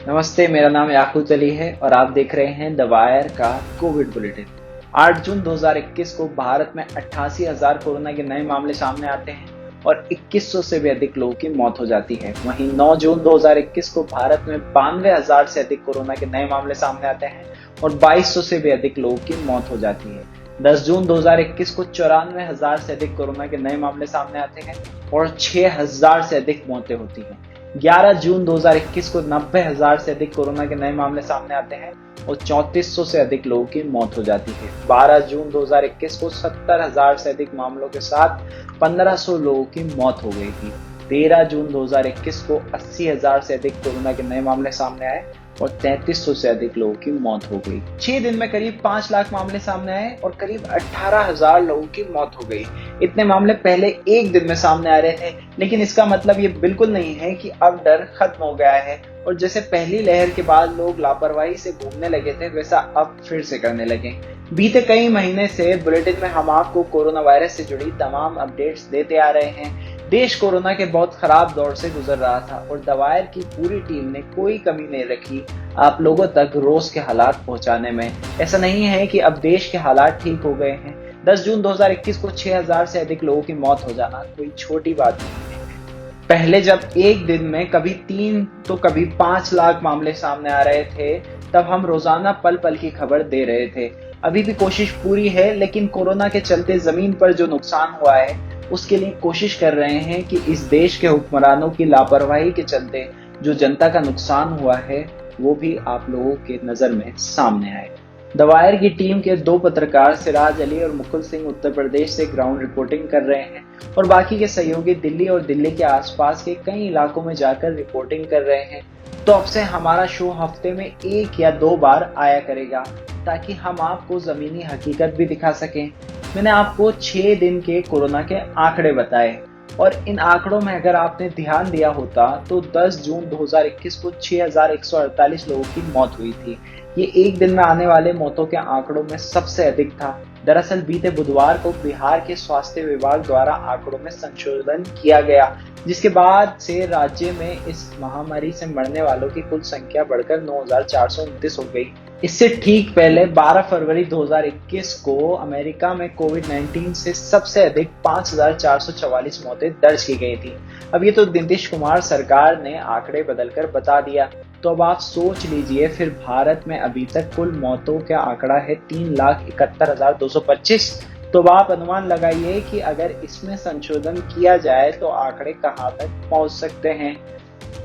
नमस्ते, मेरा नाम याकूत अली है और आप देख रहे हैं द वायर का कोविड बुलेटिन। 8 जून 2021 को भारत में 88,000 कोरोना के नए मामले सामने आते हैं और 2100 से भी अधिक लोगों की मौत हो जाती है। वहीं 9 जून 2021 को भारत में 92,000 से अधिक कोरोना के नए मामले सामने आते हैं और 2200 से भी अधिक लोगों की मौत हो जाती है। 10 जून 2021 को 94,000 से अधिक कोरोना के नए मामले सामने आते हैं और 6,000 से अधिक मौतें होती हैं। 11 जून 2021 को 90,000 से अधिक कोरोना के नए मामले सामने आते हैं और 3400 से अधिक लोगों की मौत हो जाती है। 12 जून 2021 को 70,000 से अधिक मामलों के साथ 1500 लोगों की मौत हो गई थी। 13 जून 2021 को 80,000 से अधिक कोरोना के नए मामले सामने आए और 3300 से अधिक लोगों की मौत हो गई। 6 दिन में करीब 5 लाख मामले सामने आए और करीब 18,000 लोगों की मौत हो गई। इतने मामले पहले एक दिन में सामने आ रहे थे, लेकिन इसका मतलब ये बिल्कुल नहीं है कि अब डर खत्म हो गया है और जैसे पहली लहर के बाद लोग लापरवाही से घूमने लगे थे, वैसा अब फिर से करने लगे। बीते कई महीने से बुलेटिन में हम आपको कोरोना वायरस से जुड़ी तमाम अपडेट्स देते आ रहे हैं। देश कोरोना के बहुत खराब दौर से गुजर रहा था और द वायर की पूरी टीम ने कोई कमी नहीं रखी आप लोगों तक रोज के हालात पहुंचाने में। ऐसा नहीं है कि अब देश के हालात ठीक हो गए हैं। 10 जून 2021 को 6,000 से अधिक लोगों की मौत हो जाना कोई छोटी बात नहीं है। पहले जब एक दिन में कभी 3 तो कभी 5 लाख मामले सामने आ रहे थे, तब हम रोजाना पल पल की खबर दे रहे थे। अभी भी कोशिश पूरी है, लेकिन कोरोना के चलते जमीन पर जो नुकसान हुआ है उसके लिए कोशिश कर रहे हैं कि इस देश के हुक्मरानों की लापरवाही के चलते जो जनता का नुकसान हुआ है वो भी आप लोगों के नजर में सामने आए। द वायर की टीम के 2 पत्रकार सिराज अली और मुकुल सिंह उत्तर प्रदेश से ग्राउंड रिपोर्टिंग कर रहे हैं और बाकी के सहयोगी दिल्ली और दिल्ली के आसपास के कई इलाकों में जाकर रिपोर्टिंग कर रहे हैं। तो अब से हमारा शो हफ्ते में 1 या 2 बार आया करेगा ताकि हम आपको जमीनी हकीकत भी दिखा सकें। मैंने आपको 6 दिन के कोरोना के आंकड़े बताए और इन आंकड़ों में अगर आपने ध्यान दिया होता तो 10 जून 2021 को 6,148 लोगों की मौत हुई थी। ये एक दिन में आने वाले मौतों के आंकड़ों में सबसे अधिक था। दरअसल बीते बुधवार को बिहार के स्वास्थ्य विभाग द्वारा आंकड़ों में संशोधन किया गया, जिसके बाद से राज्य में इस महामारी से मरने वालों की कुल संख्या बढ़कर 9,429 हो गई। इससे ठीक पहले 12 फरवरी 2021 को अमेरिका में कोविड-19 से सबसे अधिक 5,444 मौतें दर्ज की गई थी। अब ये तो नीतीश कुमार सरकार ने आंकड़े बदलकर बता दिया, तो अब आप सोच लीजिए फिर भारत में अभी तक कुल मौतों का आंकड़ा है 3,71,225। तो अब आप अनुमान लगाइए कि अगर इसमें संशोधन किया जाए तो आंकड़े कहां तक पहुंच सकते हैं।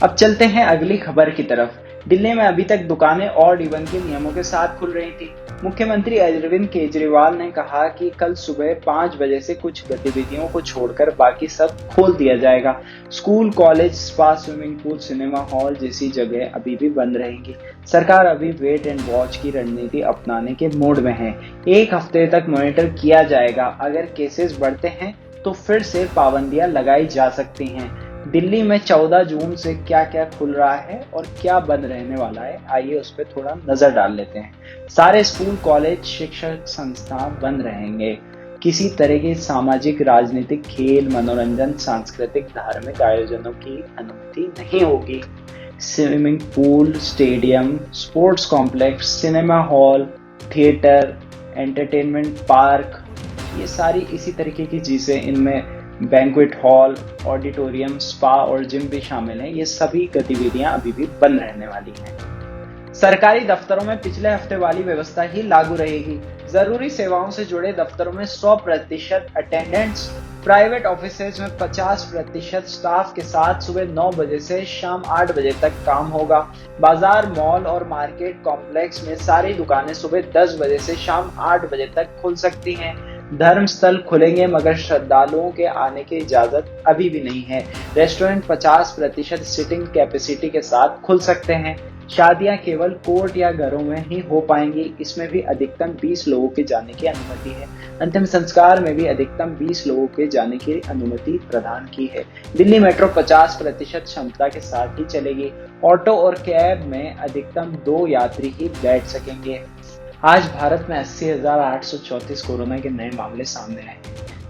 अब चलते हैं अगली खबर की तरफ। दिल्ली में अभी तक दुकानें ऑड इवन के नियमों के साथ खुल रही थी। मुख्यमंत्री अरविंद केजरीवाल ने कहा कि कल सुबह 5 बजे से कुछ गतिविधियों को छोड़कर बाकी सब खोल दिया जाएगा। School, college, spa, swimming pool, cinema hall जैसी जगह अभी भी बंद रहेंगी। सरकार अभी वेट एंड वॉच की रणनीति अपनाने के मोड में है। 1 हफ्ते तक मॉनिटर किया जाएगा। अगर केसेस बढ़ते हैं तो फिर से पाबंदियां लगाई जा सकती हैं। दिल्ली में 14 जून से क्या क्या खुल रहा है और क्या बंद रहने वाला है, आइए उस पर थोड़ा नजर डाल लेते हैं। सारे स्कूल, कॉलेज, शिक्षण संस्थान बंद रहेंगे। किसी तरह के सामाजिक, राजनीतिक, खेल, मनोरंजन, सांस्कृतिक, धार्मिक आयोजनों की अनुमति नहीं होगी। Swimming pool, stadium, sports complex, cinema hall, theatre, entertainment park, ये सारी इसी तरीके की चीजें, इनमें बैंक्वेट हॉल, ऑडिटोरियम, स्पा और जिम भी शामिल हैं। ये सभी गतिविधियां अभी भी बंद रहने वाली हैं। सरकारी दफ्तरों में पिछले हफ्ते वाली व्यवस्था ही लागू रहेगी। जरूरी सेवाओं से जुड़े दफ्तरों में 100% अटेंडेंट्स, प्राइवेट ऑफिसेज में 50% स्टाफ के साथ सुबह 9 बजे से शाम 8 बजे तक काम होगा। बाजार, मॉल और मार्केट कॉम्प्लेक्स में सारी दुकानें सुबह 10 बजे से शाम 8 बजे तक खुल सकती हैं। धर्मस्थल खुलेंगे मगर श्रद्धालुओं के आने की इजाजत अभी भी नहीं है। रेस्टोरेंट 50% सिटिंग कैपेसिटी के साथ खुल सकते हैं। शादियां केवल कोर्ट या घरों में ही हो पाएंगी। इसमें भी अधिकतम 20 लोगों के जाने की अनुमति है। अंतिम संस्कार में भी अधिकतम 20 लोगों के जाने की अनुमति प्रदान की है। दिल्ली मेट्रो 50% क्षमता के साथ ही चलेगी। ऑटो और कैब में अधिकतम 2 यात्री ही बैठ सकेंगे। आज भारत में 80,834 कोरोना के नए मामले सामने आए हैं।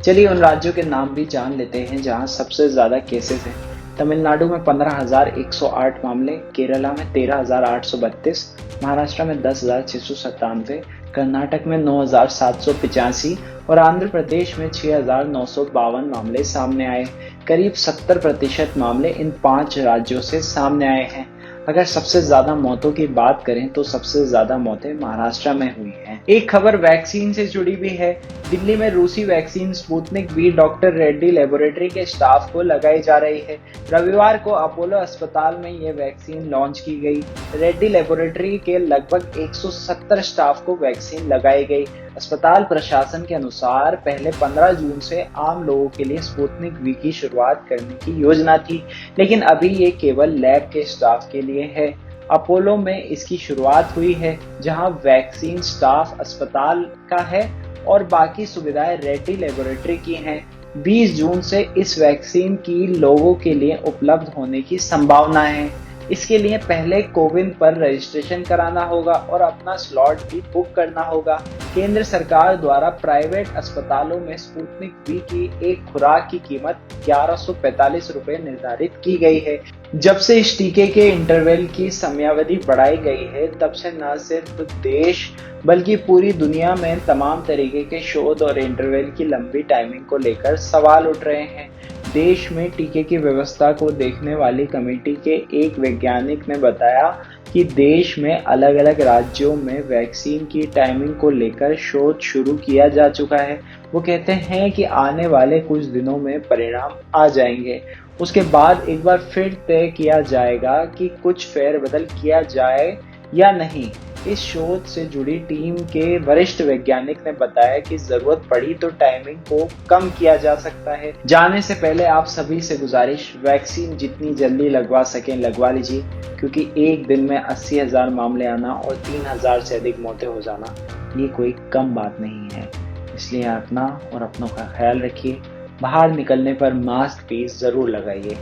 चलिए उन राज्यों के नाम भी जान लेते हैं जहां सबसे ज्यादा केसेस हैं। तमिलनाडु में 15,108 मामले, केरला में 13,832, महाराष्ट्र में 10,697, कर्नाटक में 9,785 और आंध्र प्रदेश में 6,952 मामले सामने आए। करीब 70% मामले इन 5 राज्यों से सामने आए हैं। अगर सबसे ज्यादा मौतों की बात करें तो सबसे ज्यादा मौतें महाराष्ट्र में हुई हैं। एक खबर वैक्सीन से जुड़ी भी है। दिल्ली में रूसी vaccine Sputnik V doctor Reddy laboratory के स्टाफ को लगाई जा रही है। रविवार को अपोलो अस्पताल में यह वैक्सीन लॉन्च की गई। रेड्डी लेबोरेटरी के लगभग 170 स्टाफ को वैक्सीन लगाई गई। अस्पताल प्रशासन के अनुसार पहले 15 जून से आम लोगों के लिए स्पुतनिक वी की शुरुआत करने की योजना थी, लेकिन अभी ये केवल लैब के स्टाफ के लिए है। अपोलो में इसकी शुरुआत हुई है, जहां वैक्सीन स्टाफ अस्पताल का है और बाकी सुविधाएं रेड्डी लेबोरेटरी की हैं। 20 जून से इस वैक्सीन की लोगों के लिए उपलब्ध होने की संभावना है। इसके लिए पहले कोविन पर रजिस्ट्रेशन कराना होगा और अपना स्लॉट भी बुक करना होगा। केंद्र सरकार द्वारा प्राइवेट अस्पतालों में स्पुतनिक वी की एक खुराक की कीमत 1145 रुपए निर्धारित की गई है। जब से इस टीके के इंटरवल की समयावधि बढ़ाई गई है, तब से न सिर्फ देश बल्कि पूरी दुनिया में तमाम तरीके के शोध और इंटरवल की लंबी टाइमिंग को लेकर सवाल उठ रहे हैं। देश में टीके की व्यवस्था को देखने वाली कमेटी के एक वैज्ञानिक ने बताया कि देश में अलग अलग राज्यों में वैक्सीन की टाइमिंग को लेकर शोध शुरू किया जा चुका है। वो कहते हैं कि आने वाले कुछ दिनों में परिणाम आ जाएंगे। उसके बाद एक बार फिर तय किया जाएगा कि कुछ फेरबदल किया जाए या नहीं। इस शोध से जुड़ी टीम के वरिष्ठ वैज्ञानिक ने बताया कि जरूरत पड़ी तो टाइमिंग को कम किया जा सकता है। जाने से पहले आप सभी से गुजारिश, वैक्सीन जितनी जल्दी लगवा सकें लगवा लीजिए, क्योंकि एक दिन में 80,000 मामले आना और 3,000 से अधिक मौतें हो जाना ये कोई कम बात नहीं है। इसलिए अपना और अपनों का ख्याल रखिए। बाहर निकलने पर मास्क भी जरूर लगाइए।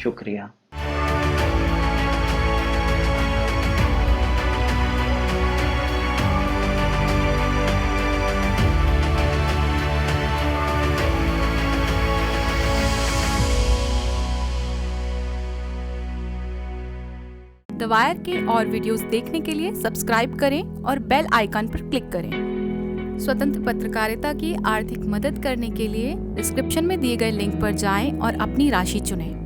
शुक्रिया। द वायर के और वीडियोस देखने के लिए सब्सक्राइब करें और बेल आइकन पर क्लिक करें। स्वतंत्र पत्रकारिता की आर्थिक मदद करने के लिए डिस्क्रिप्शन में दिए गए लिंक पर जाएं और अपनी राशि चुनें।